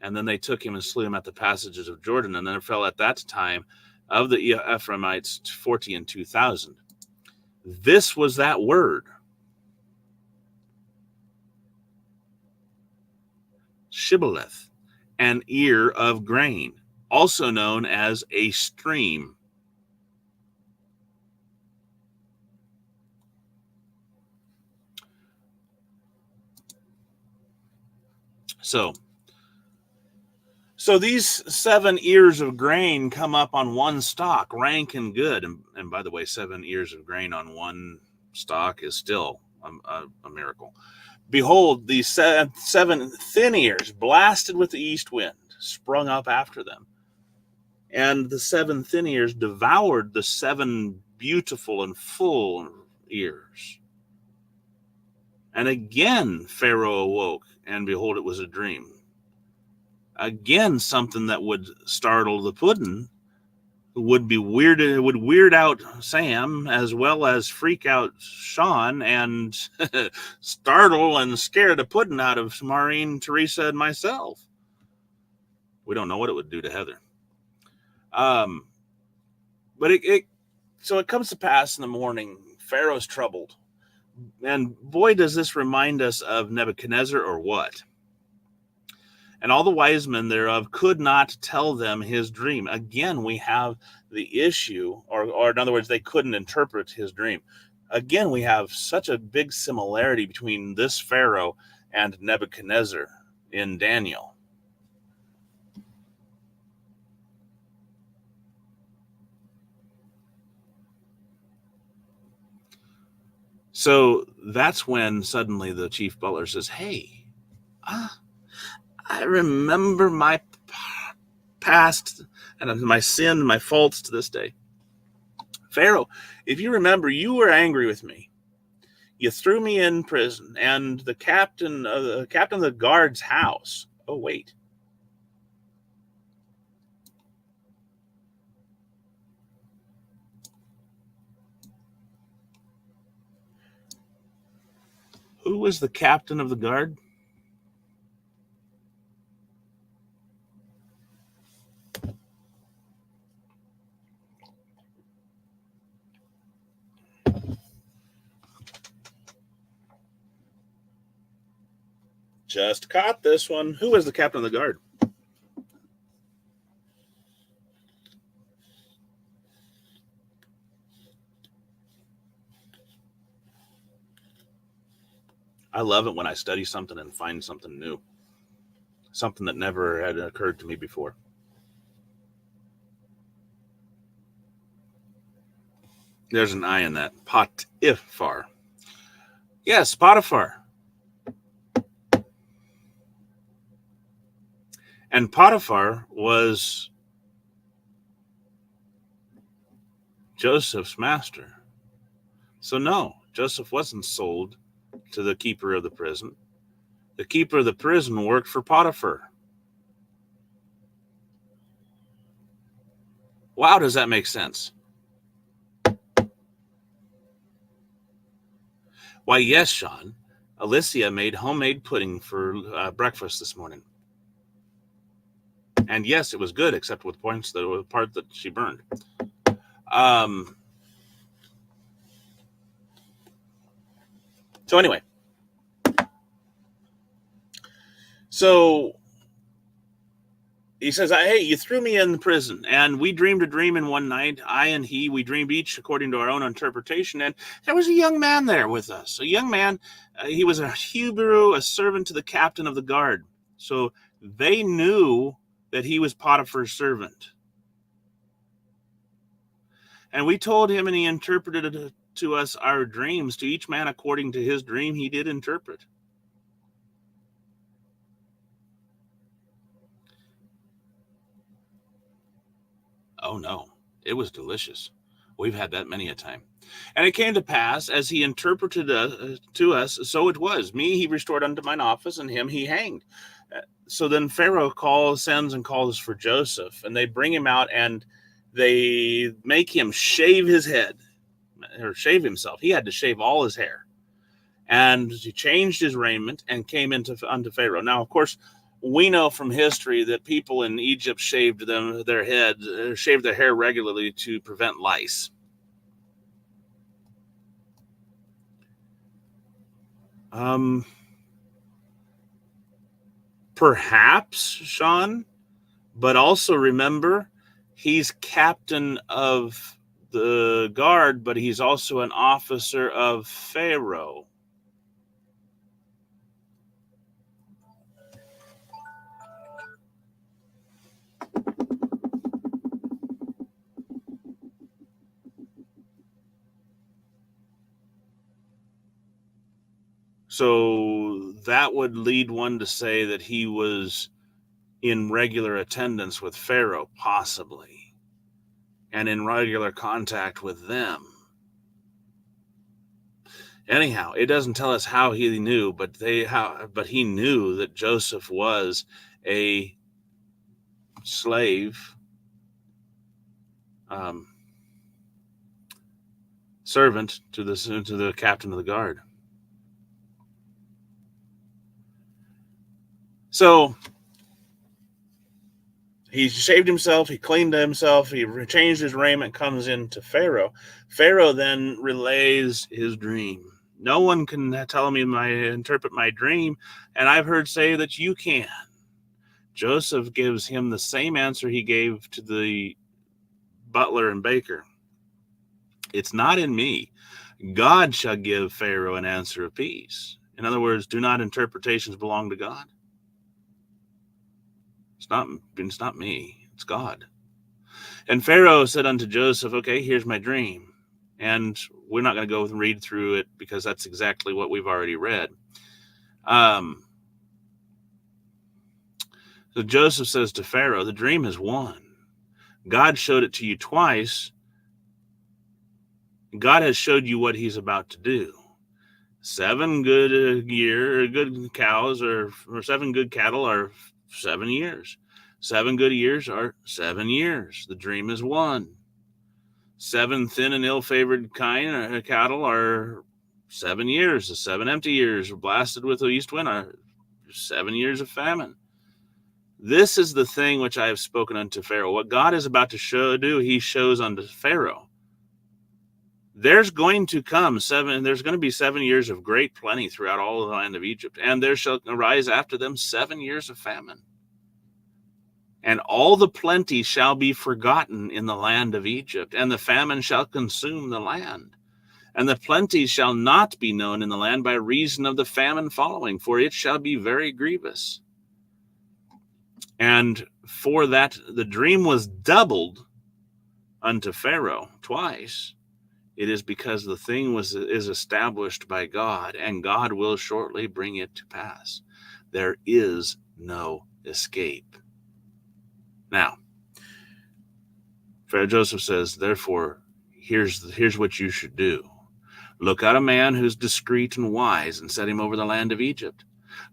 And then they took him and slew him at the passages of Jordan. And there fell at that time of the Ephraimites 42,000. This was that word. Shibboleth, an ear of grain, also known as a stream. So these 7 ears of grain come up on one stalk, rank and good. And by the way, 7 ears of grain on one stalk is still a miracle. Behold, these 7 thin ears, blasted with the east wind, sprung up after them. And the 7 thin ears devoured the 7 beautiful and full ears. And again Pharaoh awoke, and behold, it was a dream. Again, something that would startle the puddin', would weird out Sam, as well as freak out Sean, and startle and scare the puddin' out of Maureen, Teresa, and myself. We don't know what it would do to Heather. But so it comes to pass in the morning, Pharaoh's troubled. And boy, does this remind us of Nebuchadnezzar, or what? And all the wise men thereof could not tell them his dream. Again, we have the issue, or in other words, they couldn't interpret his dream. Again, we have such a big similarity between this Pharaoh and Nebuchadnezzar in Daniel. So that's when suddenly the chief butler says, hey, I remember my past and my sin, my faults to this day. Pharaoh, if you remember, you were angry with me. You threw me in prison, and the captain of the guard's house. Oh, wait. Who was the captain of the guard? Just caught this one. Who was the captain of the guard? I love it when I study something and find something new. Something that never had occurred to me before. There's an I in that. Potiphar. Yes, Potiphar. And Potiphar was Joseph's master. So no, Joseph wasn't sold to the keeper of the prison. The keeper of the prison worked for Potiphar. Wow, does that make sense? Why, yes, Sean. Alicia made homemade pudding for breakfast this morning. And yes, it was good, except with the part that she burned. So anyway, so he says, hey, you threw me in prison, and we dreamed a dream in one night. I and he, we dreamed each according to our own interpretation. And there was a young man there with us. A young man, he was a Hebrew, a servant to the captain of the guard. So they knew that he was Potiphar's servant. And we told him, and he interpreted to us our dreams. To each man according to his dream he did interpret. Oh no, it was delicious. We've had that many a time. And it came to pass, as he interpreted to us, so it was. Me he restored unto mine office, and him he hanged. So then Pharaoh sends and calls for Joseph, and they bring him out, and they make him shave his head, or shave himself. He had to shave all his hair. And he changed his raiment and came unto Pharaoh. Now, of course, we know from history that people in Egypt shaved their hair regularly to prevent lice. Perhaps, Sean, but also remember, he's captain of the guard, but he's also an officer of Pharaoh. So that would lead one to say that he was in regular attendance with Pharaoh, possibly, and in regular contact with them. Anyhow, it doesn't tell us how he knew, but he knew that Joseph was a slave, servant to the captain of the guard. So he shaved himself, he cleaned himself, he changed his raiment, comes into Pharaoh. Pharaoh then relays his dream. No one can interpret my dream, and I've heard say that you can. Joseph gives him the same answer he gave to the butler and baker. It's not in me. God shall give Pharaoh an answer of peace. In other words, do not interpretations belong to God? It's not me, it's God. And Pharaoh said unto Joseph, okay, here's my dream. And we're not going to go and read through it because that's exactly what we've already read. So Joseph says to Pharaoh, the dream is one. God showed it to you twice. God has showed you what he's about to do. 7 good cows or 7 good cattle are 7 years. 7 good years are 7 years. The dream is one. 7 thin and ill-favored cattle are 7 years. The 7 empty years blasted with the east wind are 7 years of famine. This is the thing which I have spoken unto Pharaoh. What God is about to do, he shows unto Pharaoh. There's going to be 7 years of great plenty throughout all the land of Egypt, and there shall arise after them 7 years of famine. And all the plenty shall be forgotten in the land of Egypt, and the famine shall consume the land. And the plenty shall not be known in the land by reason of the famine following, for it shall be very grievous. And for that the dream was doubled unto Pharaoh twice. It is because the thing is established by God, and God will shortly bring it to pass. There is no escape. Now, Pharaoh Joseph says, therefore, here's what you should do. Look out a man who's discreet and wise, and set him over the land of Egypt.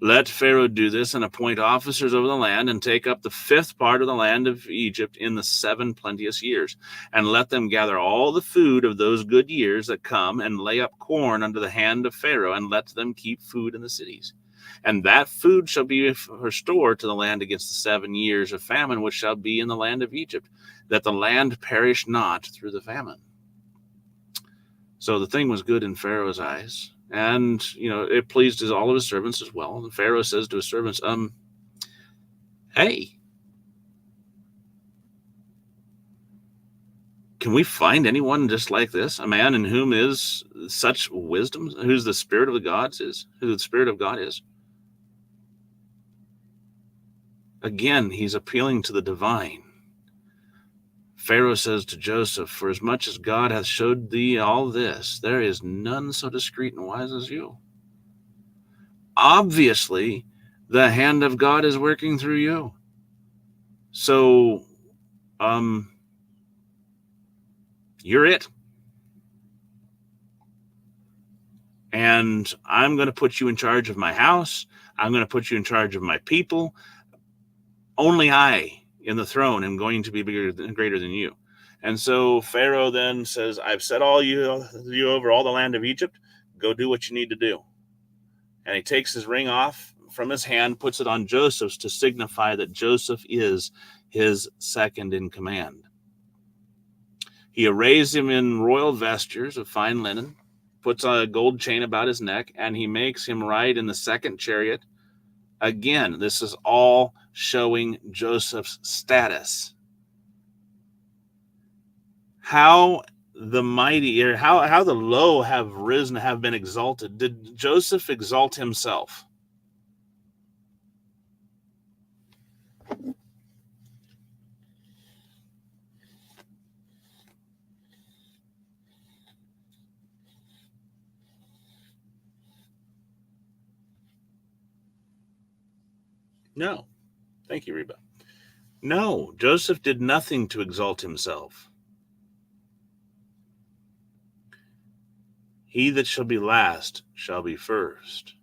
Let Pharaoh do this and appoint officers over the land and take up the fifth part of the land of Egypt in the 7 plenteous years. And let them gather all the food of those good years that come and lay up corn under the hand of Pharaoh, and let them keep food in the cities. And that food shall be restored to the land against the 7 years of famine which shall be in the land of Egypt, that the land perish not through the famine. So the thing was good in Pharaoh's eyes. And, it pleased all of his servants as well. And Pharaoh says to his servants, hey, can we find anyone just like this? A man in whom is such wisdom, who's the spirit of the gods is, who the spirit of God is. Again, he's appealing to the divine. Pharaoh says to Joseph, for as much as God hath showed thee all this, there is none so discreet and wise as you. Obviously, the hand of God is working through you. So, you're it. And I'm going to put you in charge of my house. I'm going to put you in charge of my people. Only I in the throne am going to be greater than you. And so Pharaoh then says, I've set all you over all the land of Egypt. Go do what you need to do. And he takes his ring off from his hand, puts it on Joseph's to signify that Joseph is his second in command. He arrays him in royal vestures of fine linen, puts a gold chain about his neck, and he makes him ride in the second chariot. Again, this is all showing Joseph's status. How the mighty, or how the low have risen, have been exalted. Did Joseph exalt himself? No. Thank you, Reba. No, Joseph did nothing to exalt himself. He that shall be last shall be first.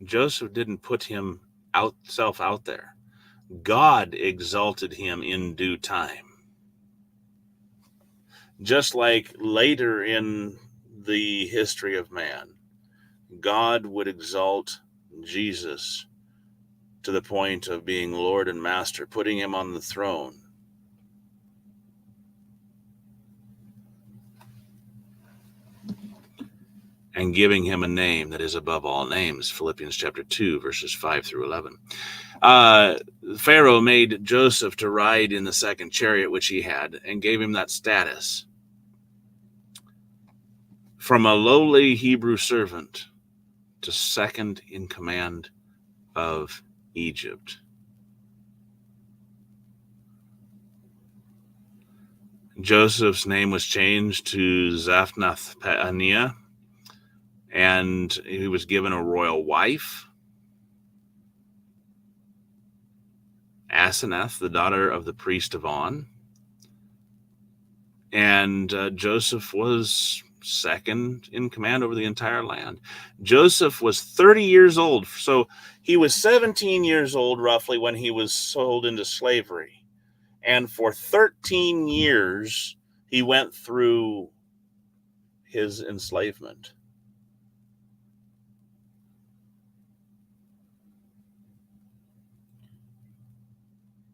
Joseph didn't put himself out there. God exalted him in due time. Just like later in the history of man, God would exalt Jesus to the point of being Lord and Master, putting him on the throne. And giving him a name that is above all names, Philippians chapter 2, verses 5 through 11. Pharaoh made Joseph to ride in the second chariot which he had, and gave him that status. From a lowly Hebrew servant to second in command of Egypt. Joseph's name was changed to Zaphnath-Paaneah, and he was given a royal wife, Asenath, the daughter of the priest of On. And Joseph was second in command over the entire land. Joseph was 30 years old. So he was 17 years old, roughly, when he was sold into slavery. And for 13 years, he went through his enslavement.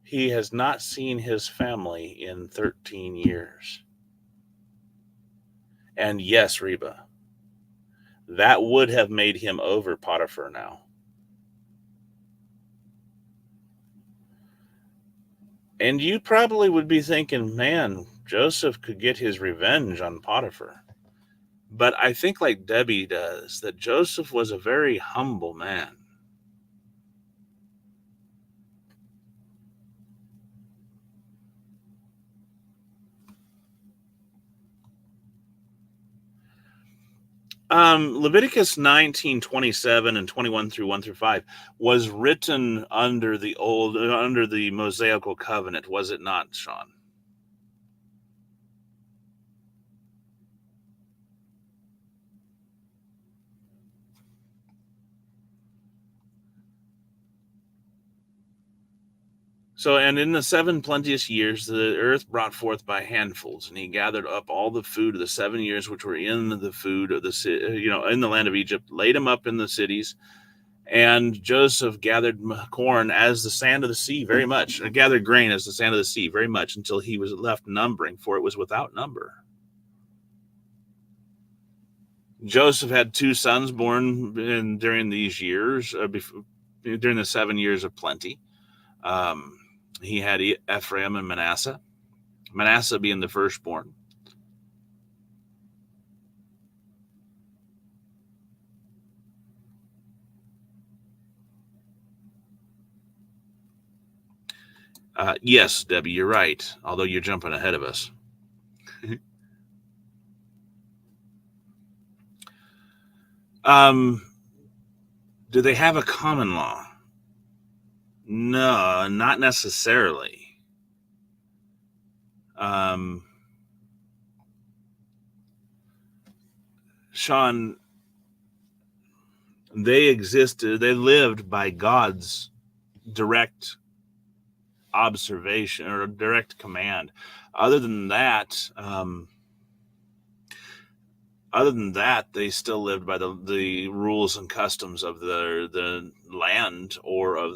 He has not seen his family in 13 years. And yes, Reba, that would have made him over Potiphar now. And you probably would be thinking, man, Joseph could get his revenge on Potiphar. But I think, like Debbie does, that Joseph was a very humble man. Leviticus 19:27 and 21 through 1 through 5 was written under the Mosaical covenant, was it not, Sean? So, and in the 7 plenteous years, the earth brought forth by handfuls, and he gathered up all the food of the 7 years which were in the food of the in the land of Egypt, laid them up in the cities. And Joseph gathered corn as the sand of the sea, very much, and gathered grain as the sand of the sea, very much, until he was left numbering, for it was without number. Joseph had 2 sons born during these years, during the 7 years of plenty. He had Ephraim and Manasseh, Manasseh being the firstborn. Yes, Debbie, you're right, although you're jumping ahead of us. Do they have a common law? No, not necessarily. Sean, they lived by God's direct observation or direct command. Other than that, they still lived by the rules and customs of the land or of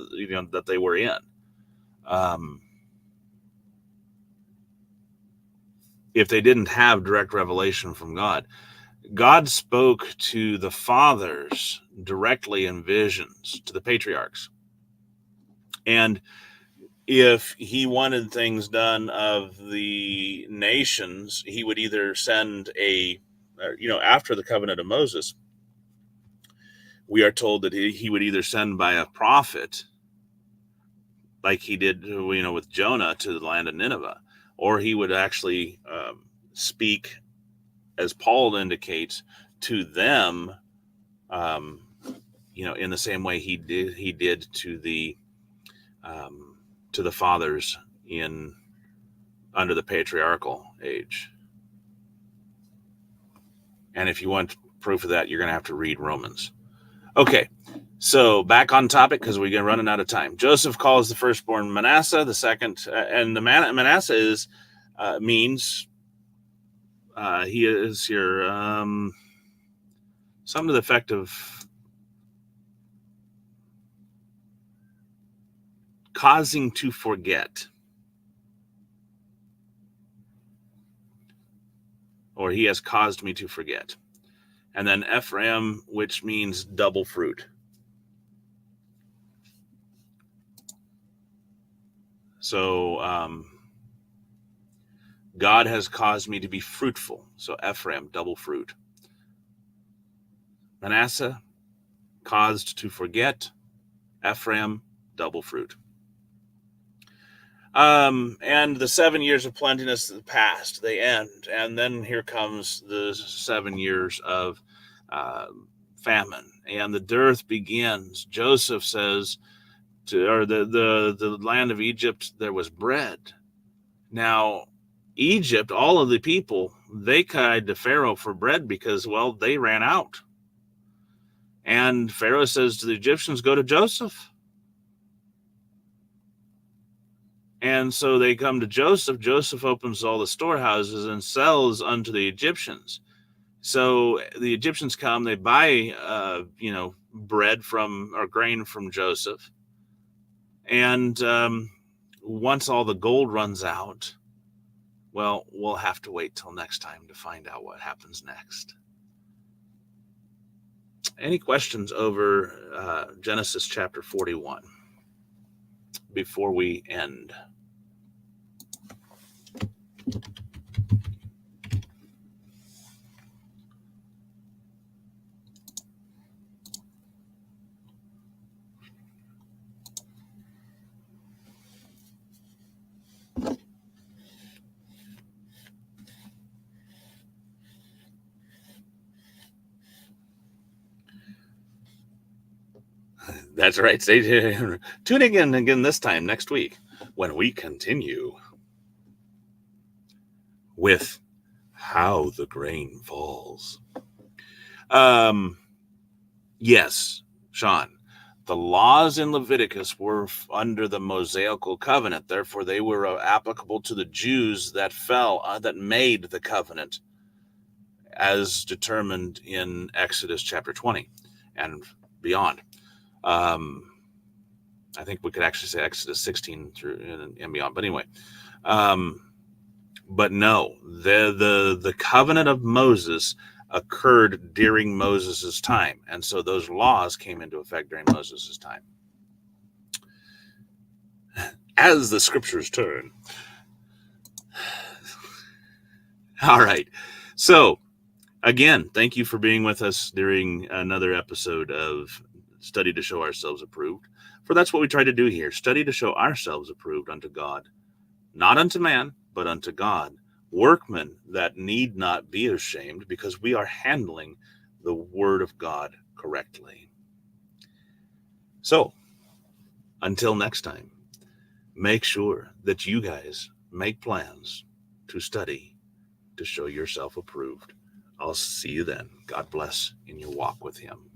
that they were in. If they didn't have direct revelation from God, God spoke to the fathers directly in visions, to the patriarchs. And if he wanted things done of the nations, he would either send after the covenant of Moses, we are told that he would either send by a prophet, like he did, with Jonah to the land of Nineveh, or he would actually speak, as Paul indicates, to them, in the same way he did to the fathers under the patriarchal age. And if you want proof of that, you're going to have to read Romans. Okay, so back on topic, because we're running out of time. Joseph calls the firstborn Manasseh, the second, and the Manasseh means he is here, something to the effect of causing to forget, or he has caused me to forget. And then Ephraim, which means double fruit. So God has caused me to be fruitful. So Ephraim, double fruit. Manasseh, caused to forget. Ephraim, double fruit. And the 7 years of plentiness passed, they end. And then here comes the 7 years of famine, and the dearth begins. Joseph says the land of Egypt, there was bread. Now, Egypt, all of the people, they cried to Pharaoh for bread because, well, they ran out. And Pharaoh says to the Egyptians, go to Joseph. And so they come to Joseph. Joseph opens all the storehouses and sells unto the Egyptians. So the Egyptians come, they buy, bread or grain from Joseph. And once all the gold runs out, well, we'll have to wait till next time to find out what happens next. Any questions over Genesis chapter 41 before we end? That's right. Tune in again this time next week when we continue with how the grain falls. Yes, Sean, the laws in Leviticus were under the Mosaical covenant. Therefore, they were applicable to the Jews that that made the covenant as determined in Exodus chapter 20 and beyond. I think we could actually say Exodus 16 through and beyond. But anyway, but no, the covenant of Moses occurred during Moses's time, and so those laws came into effect during Moses's time. As the scriptures turn. All right. So again, thank you for being with us during another episode of Study to Show Ourselves Approved. For that's what we try to do here. Study to show ourselves approved unto God, not unto man, but unto God. Workmen that need not be ashamed, because we are handling the word of God correctly. So, until next time, make sure that you guys make plans to study to show yourself approved. I'll see you then. God bless in your walk with Him.